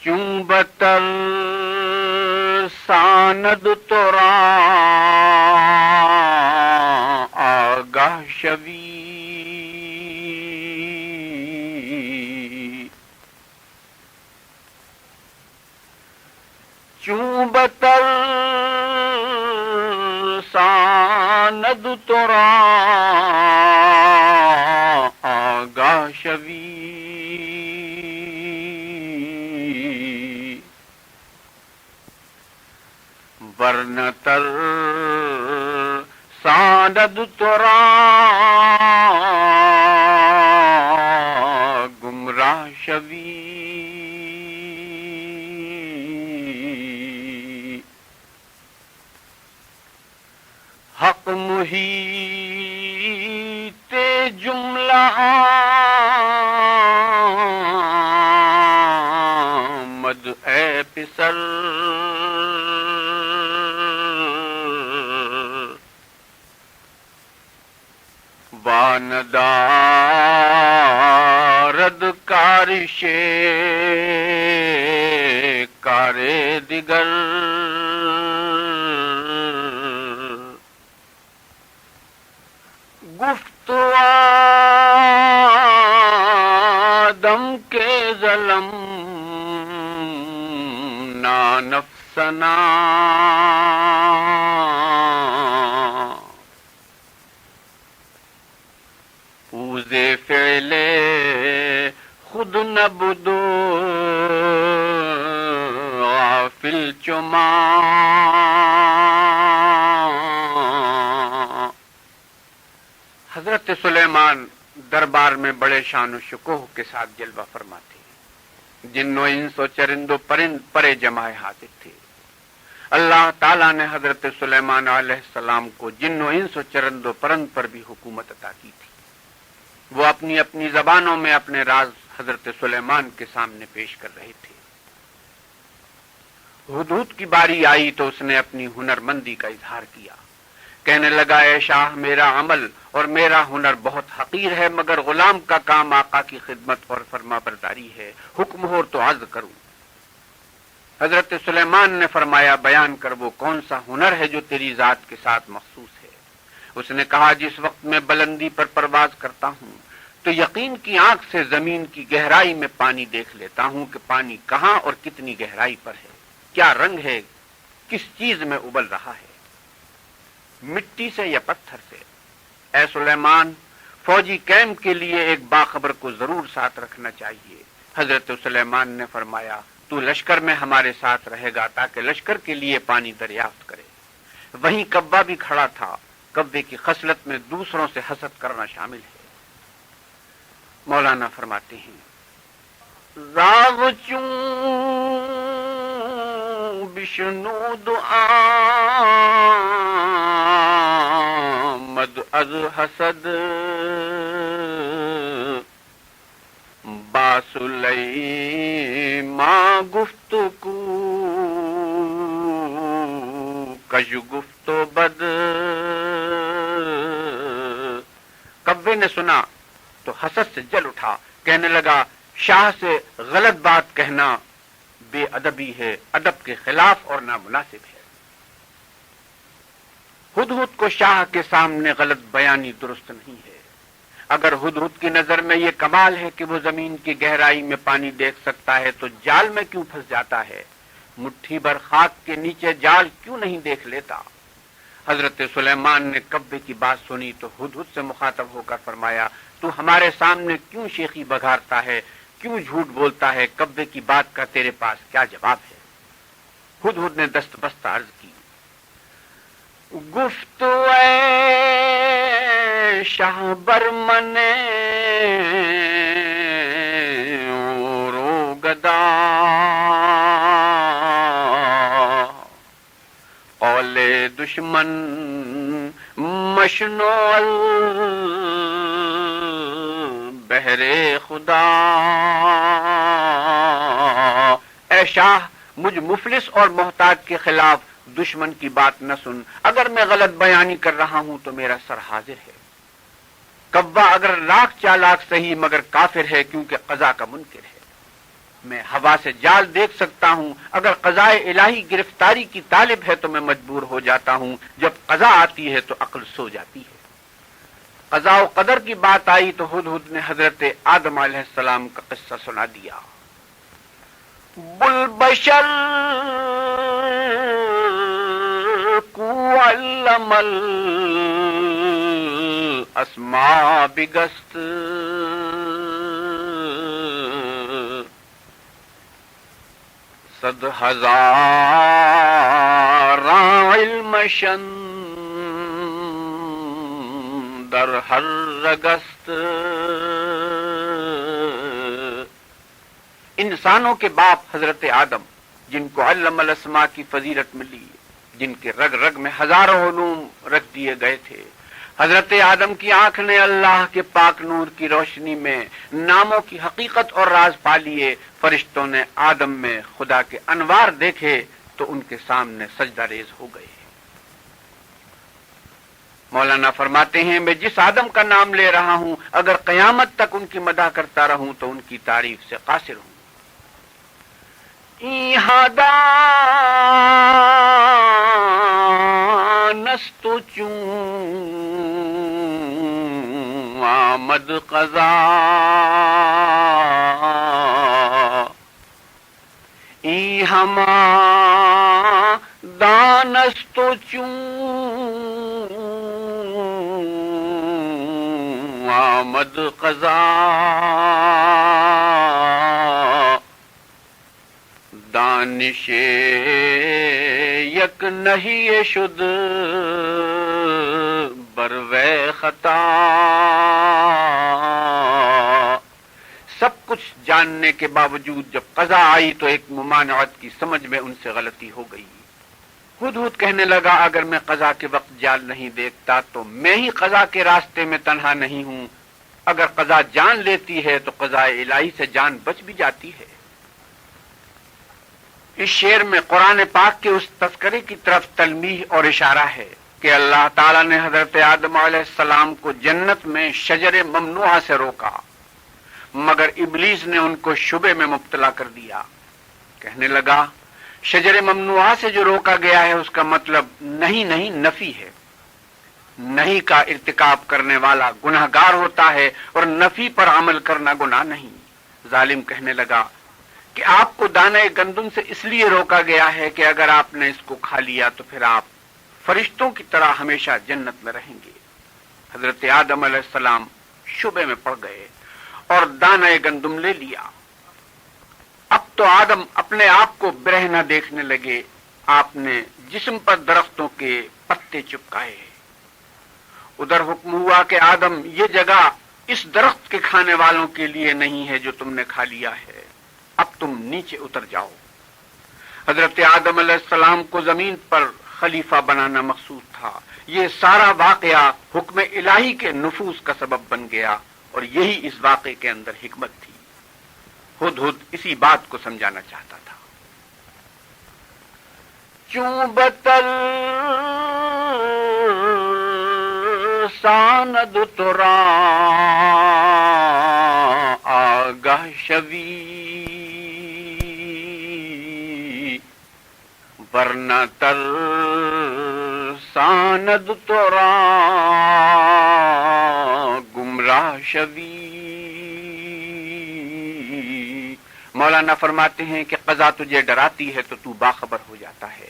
چون بتر ساند تو را آگاه شوی چون بتر ساند تو را آگاه شوی ورنہ تر ساند تو را گمراہ شوی حق محیط جملہ آمد اے پسر واندارد کارش کار دیگر گفت آدم کے ظلم نا نفسنا اوزے فعل خود نبدو غافل چما حضرت سلیمان دربار میں بڑے شان و شکوہ کے ساتھ جلوہ فرماتے ہیں. جن و انس و چرند و پرند پرے جمائے حاضر تھے. اللہ تعالیٰ نے حضرت سلیمان علیہ السلام کو جن و انس و چرند و پرند پر بھی حکومت عطا کی تھی. وہ اپنی اپنی زبانوں میں اپنے راز حضرت سلیمان کے سامنے پیش کر رہے تھے. ہدہد کی باری آئی تو اس نے اپنی ہنرمندی کا اظہار کیا. کہنے لگا اے شاہ میرا عمل اور میرا ہنر بہت حقیر ہے، مگر غلام کا کام آقا کی خدمت اور فرما برداری ہے. حکم ہو تو عرض کروں. حضرت سلیمان نے فرمایا بیان کر وہ کون سا ہنر ہے جو تیری ذات کے ساتھ مخصوص ہے. اس نے کہا جس وقت میں بلندی پر پرواز کرتا ہوں تو یقین کی آنکھ سے زمین کی گہرائی میں پانی دیکھ لیتا ہوں کہ پانی کہاں اور کتنی گہرائی پر ہے، کیا رنگ ہے، کس چیز میں ابل رہا ہے، مٹی سے یا پتھر سے. اے سلیمان فوجی کیمپ کے لیے ایک باخبر کو ضرور ساتھ رکھنا چاہیے. حضرت سلیمان نے فرمایا تو لشکر میں ہمارے ساتھ رہے گا تاکہ لشکر کے لیے پانی دریافت کرے. وہیں کبا بھی کھڑا تھا. کبے کی خصلت میں دوسروں سے حسد کرنا شامل ہے. مولانا فرماتے ہیں راغ چون بشنود آمد از حسد با سلیمان گفت کو کج گفت و بد. کبے نے سنا تو حسد سے جل اٹھا. کہنے لگا شاہ سے غلط بات کہنا بے ادبی ہے، ادب کے خلاف اور نامناسب ہے. ہدہد کو شاہ کے سامنے غلط بیانی درست نہیں ہے. اگر ہدہد کی نظر میں یہ کمال ہے کہ وہ زمین کی گہرائی میں پانی دیکھ سکتا ہے تو جال میں کیوں پھنس جاتا ہے؟ مٹھی بھر خاک کے نیچے جال کیوں نہیں دیکھ لیتا؟ حضرت سلیمان نے کبے کی بات سنی تو ہدہد سے مخاطب ہو کر فرمایا تو ہمارے سامنے کیوں شیخی بگھارتا ہے، کیوں جھوٹ بولتا ہے؟ کبے کی بات کا تیرے پاس کیا جواب ہے؟ ہدہد نے دست بستہ عرض کی گفت اے شاہ برمنے رو گدا قول دشمن مشنو بہر خدا. اے شاہ مجھ مفلس اور محتاج کے خلاف دشمن کی بات نہ سن. اگر میں غلط بیانی کر رہا ہوں تو میرا سر حاضر ہے. کبا اگر لاکھ چالاک صحیح مگر کافر ہے کیونکہ قضا کا منکر ہے. میں ہوا سے جال دیکھ سکتا ہوں، اگر قضائے الہی گرفتاری کی طالب ہے تو میں مجبور ہو جاتا ہوں، جب قضا آتی ہے تو عقل سو جاتی ہے۔ قضاء و قدر کی بات آئی تو ہدہد نے حضرت آدم علیہ السلام کا قصہ سنا دیا۔ بلبشر کو علم الاسماء بگست، صد ہزار علم در ہر رگست۔ انسانوں کے باپ حضرت آدم، جن کو علم الاسماء کی فضیلت ملی، جن کے رگ رگ میں ہزاروں علوم رکھ دیے گئے تھے، حضرت آدم کی آنکھ نے اللہ کے پاک نور کی روشنی میں ناموں کی حقیقت اور راز پا لیے۔ فرشتوں نے آدم میں خدا کے انوار دیکھے تو ان کے سامنے سجدہ ریز ہو گئے۔ مولانا فرماتے ہیں، میں جس آدم کا نام لے رہا ہوں اگر قیامت تک ان کی مدح کرتا رہوں تو ان کی تعریف سے قاصر ہوں۔ دانست چون آمد قضا، ای ہما دانست چون آمد قضا، دانش یک نہیں شد بروے خطا، سب کچھ جاننے کے باوجود جب قضا آئی تو ایک ممانعت کی سمجھ میں ان سے غلطی ہو گئی۔ ہدہد کہنے لگا، اگر میں قضا کے وقت جال نہیں دیکھتا تو میں ہی قضا کے راستے میں تنہا نہیں ہوں، اگر قضا جان لیتی ہے تو قضاء الہی سے جان بچ بھی جاتی ہے۔ اس شعر میں قرآن پاک کے اس تذکرے کی طرف تلمیح اور اشارہ ہے کہ اللہ تعالیٰ نے حضرت آدم علیہ السلام کو جنت میں شجر ممنوعہ سے روکا، مگر ابلیس نے ان کو شبے میں مبتلا کر دیا۔ کہنے لگا، شجر ممنوعہ سے جو روکا گیا ہے اس کا مطلب نہیں نفی ہے۔ نہیں کا ارتکاب کرنے والا گناہگار ہوتا ہے اور نفی پر عمل کرنا گناہ نہیں۔ ظالم کہنے لگا کہ آپ کو دانہ گندم سے اس لیے روکا گیا ہے کہ اگر آپ نے اس کو کھا لیا تو پھر آپ فرشتوں کی طرح ہمیشہ جنت میں رہیں گے۔ حضرت آدم علیہ السلام شبے میں پڑ گئے اور دانہ گندم لے لیا۔ اب تو آدم اپنے آپ کو برہنہ دیکھنے لگے۔ آپ نے جسم پر درختوں کے پتے چپکائے۔ ادھر حکم ہوا کہ آدم، یہ جگہ اس درخت کے کھانے والوں کے لیے نہیں ہے جو تم نے کھا لیا ہے، اب تم نیچے اتر جاؤ۔ حضرت آدم علیہ السلام کو زمین پر خلیفہ بنانا مقصود تھا۔ یہ سارا واقعہ حکم الہی کے نفوذ کا سبب بن گیا اور یہی اس واقعے کے اندر حکمت تھی۔ ہدہد اسی بات کو سمجھانا چاہتا تھا۔ چوں بتل ساند ترا آگاہ شوی، ورنہ تر ساند ترا گمراہ شوی۔ مولانا فرماتے ہیں کہ قضا تجھے ڈراتی ہے تو تو باخبر ہو جاتا ہے،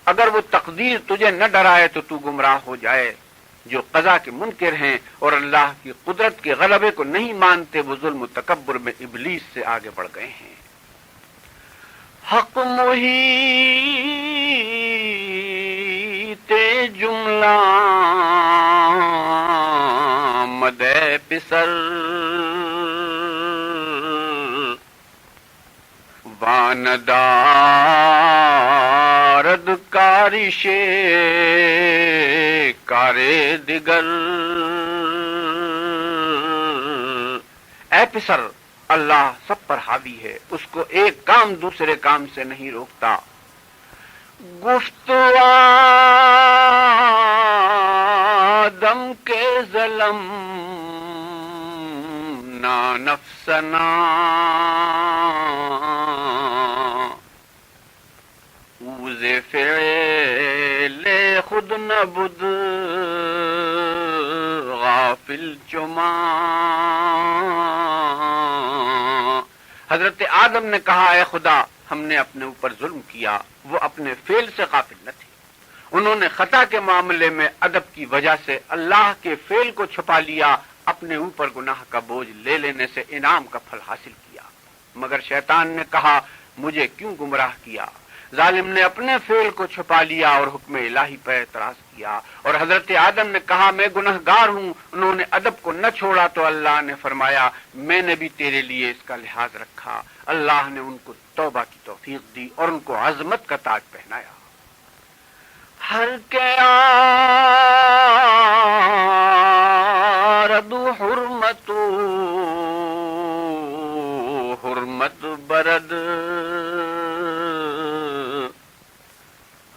اگر وہ تقدیر تجھے نہ ڈرائے تو تو گمراہ ہو جائے۔ جو قضا کے منکر ہیں اور اللہ کی قدرت کے غلبے کو نہیں مانتے وہ ظلم و تکبر میں ابلیس سے آگے بڑھ گئے ہیں۔ حق محیط جملہ مدے پسر، واندارد کارش کارے دیگر۔ اے پسر، اللہ سب پر حاوی ہے، اس کو ایک کام دوسرے کام سے نہیں روکتا۔ گفت آدم کے ظلم نا نفسنا، نبد غافل چما. حضرت آدم نے کہا اے خدا ہم نے اپنے اوپر ظلم کیا. وہ اپنے فعل سے غافل نہ تھے. انہوں نے خطا کے معاملے میں ادب کی وجہ سے اللہ کے فعل کو چھپا لیا، اپنے اوپر گناہ کا بوجھ لے لینے سے انعام کا پھل حاصل کیا. مگر شیطان نے کہا مجھے کیوں گمراہ کیا. ظالم نے اپنے فعل کو چھپا لیا اور حکم الہی پر اعتراض کیا. اور حضرت آدم نے کہا میں گنہگار ہوں. انہوں نے ادب کو نہ چھوڑا تو اللہ نے فرمایا میں نے بھی تیرے لیے اس کا لحاظ رکھا. اللہ نے ان کو توبہ کی توفیق دی اور ان کو عظمت کا تاج پہنایا. ہر کے آرد حرمت حرمت برد.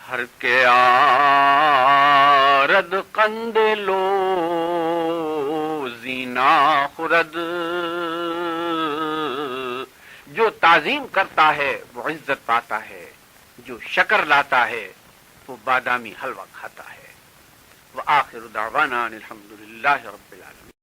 ہر کے آرد قند لو زینا خرد. جو تعظیم کرتا ہے وہ عزت پاتا ہے، جو شکر لاتا ہے وہ بادامی حلوہ کھاتا ہے. وآخر دعوانا الحمدللہ رب العالمین.